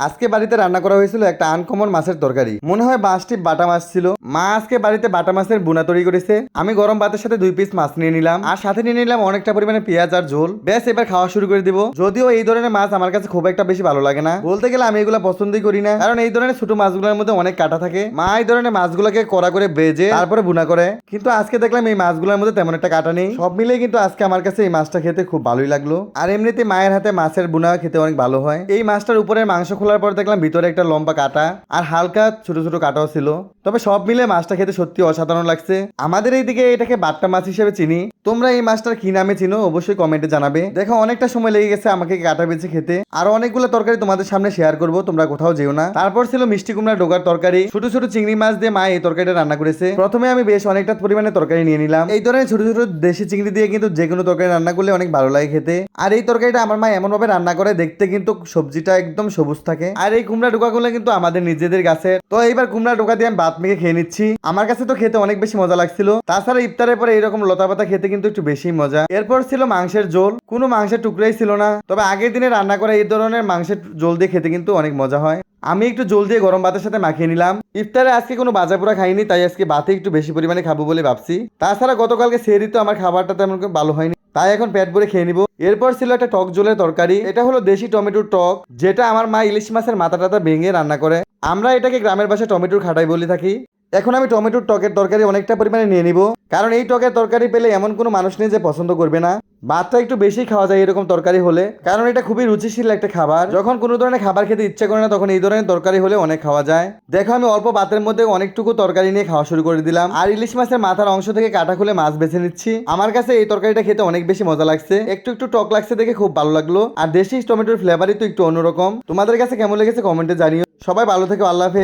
আজকে বাড়িতে রান্না করা হয়েছিল একটা আনকমন মাছের তরকারি। মনে হয় মাছটি বাটা মাছ ছিল। মা আজকে বাড়িতে বাটা মাছের বুনা তৈরি করেছে। আমি গরম ভাতের সাথে 2 পিস মাছ নিয়ে নিলাম, আর সাথে নিয়ে নিলাম অনেকটা পরিমাণে পেঁয়াজ আর ঝোল। ব্যাস, এবার খাওয়া শুরু করে দিব। যদিও এই ধরনের মাছ আমার কাছে খুব একটা বেশি ভালো লাগে না, বলতে গেলে আমি এগুলো পছন্দই করি না, কারণ এই ধরনের ছোট মাছগুলোর মধ্যে অনেক কাটা থাকে। মা এই ধরনের মাছগুলোকে কড়া করে ভেজে তারপরে বুনা করে, কিন্তু আজকে দেখলাম এই মাছগুলোর মধ্যে তেমন একটা কাটা নেই। সব মিলিয়ে কিন্তু আজকে আমার কাছে এই মাছটা খেতে খুব ভালোই লাগলো। আর এমনিতে মায়ের হাতে মাছের বুনা খেতে অনেক ভালো হয়। এই মাছটার উপরের মাংস খোলার পর দেখলাম ভিতরে একটা লম্বা কাটা আর হালকা ছোট ছোট কাটাও ছিল। তবে সব মিলে মাছটা খেতে সত্যি অসাধারণ লাগছে। আমাদের এইদিকে এটাকে বাট্টা মাছ হিসেবে চিনি। তোমরা এই মাছটার কি নামে চিনো অবশ্যই কমেন্টে জানাবে। দেখো, অনেকটা সময় লেগে গেছে আমাকে কাটা বেছে খেতে। আরো অনেকগুলো তরকারি তোমাদের সামনে শেয়ার করব, তোমরা কোথাও যেও না। তারপর ছিল মিষ্টি কুমড়া ডোকার তরকারি। ছোট ছোট চিংড়ি মাছ দিয়ে মা এই তরকারিটা রান্না করেছে। প্রথমে আমি বেশ অনেকটা পরিমাণে তরকারি নিয়ে নিলাম। এই ধরনের ছোট ছোট দেশি চিংড়ি দিয়ে কিন্তু যে কোনো তরকারি রান্না করলে অনেক ভালো লাগে খেতে। আর এই তরকারিটা আমার মা এমন ভাবে রান্না করে, দেখতে কিন্তু সবজিটা একদম সবুজ থাকে। আর এই কুমড়া ডোকাগুলো কিন্তু আমাদের নিজেদের গাছের। তো এইবার কুমড়া ডোকা দিয়ে আমি ভাত মেখে খেয়ে নিচ্ছি। আমার কাছে তো খেতে অনেক বেশি মজা লাগছিল। তাছাড়া ইফতারের পরে এরকম লতা পাতা খেতে কিন্তু একটু বেশি মজা। এরপর ছিল মাংসের ঝোল। কোনো মাংসের টুকরাই ছিল না, তবে আগের দিনে রান্না করা এই ধরনের মাংসের ঝোল দিয়ে খেতে কিন্তু অনেক মজা হয়। আমি একটু জল দিয়ে গরম ভাতের সাথে মাখিয়ে নিলাম। ইফতারে আজকে কোনো ভাজা পোড়া খাইনি, তাই আজকে ভাতে একটু বেশি পরিমাণে খাবো বলে ভাবছি। তাছাড়া গতকালকে সেহরিতে আমার খাবারটা তেমন ভালো হয়নি, তাই এখন পেট ভরে খেয়ে নিব। এরপর ছিল একটা টক ঝোলের তরকারি। এটা হলো দেশি টমেটোর টক, যেটা আমার মা ইলিশ মাছের মাথা টাথা ভেঙে রান্না করে। আমরা এটাকে গ্রামের ভাষায় টমেটোর খাটাই বলে থাকি। এখন আমি টমেটোর টকের তরকারি অনেকটা পরিমাণে নিয়ে নিব, কারণ এই টকের তরকারি পেলে এমন কোনো মানুষ নেই যে পছন্দ করবে না। ভাতটা একটু বেশি খাওয়া যায় এরকম তরকারি হলে, কারণ এটা খুবই রুচিশীল একটা খাবার। যখন কোনো ধরনের খাবার খেতে ইচ্ছা করে না, তখন এই ধরনের তরকারি হলে অনেক খাওয়া যায়। দেখো, আমি অল্প ভাতের মধ্যে অনেকটুকু তরকারি নিয়ে খাওয়া শুরু করে দিলাম। আর ইলিশ মাছের মাথার অংশ থেকে কাটা খুলে মাছ বেছে নিচ্ছি। আমার কাছে এই তরকারিটা খেতে অনেক বেশি মজা লাগছে। একটু একটু টক লাগছে দেখে খুব ভালো লাগলো। আর দেশি টমেটোর ফ্লেভারই তো একটু অন্যরকম। তোমাদের কাছে কেমন লেগেছে কমেন্টে জানিও। সবাই ভালো থেকো, আল্লাহ হাফেজ।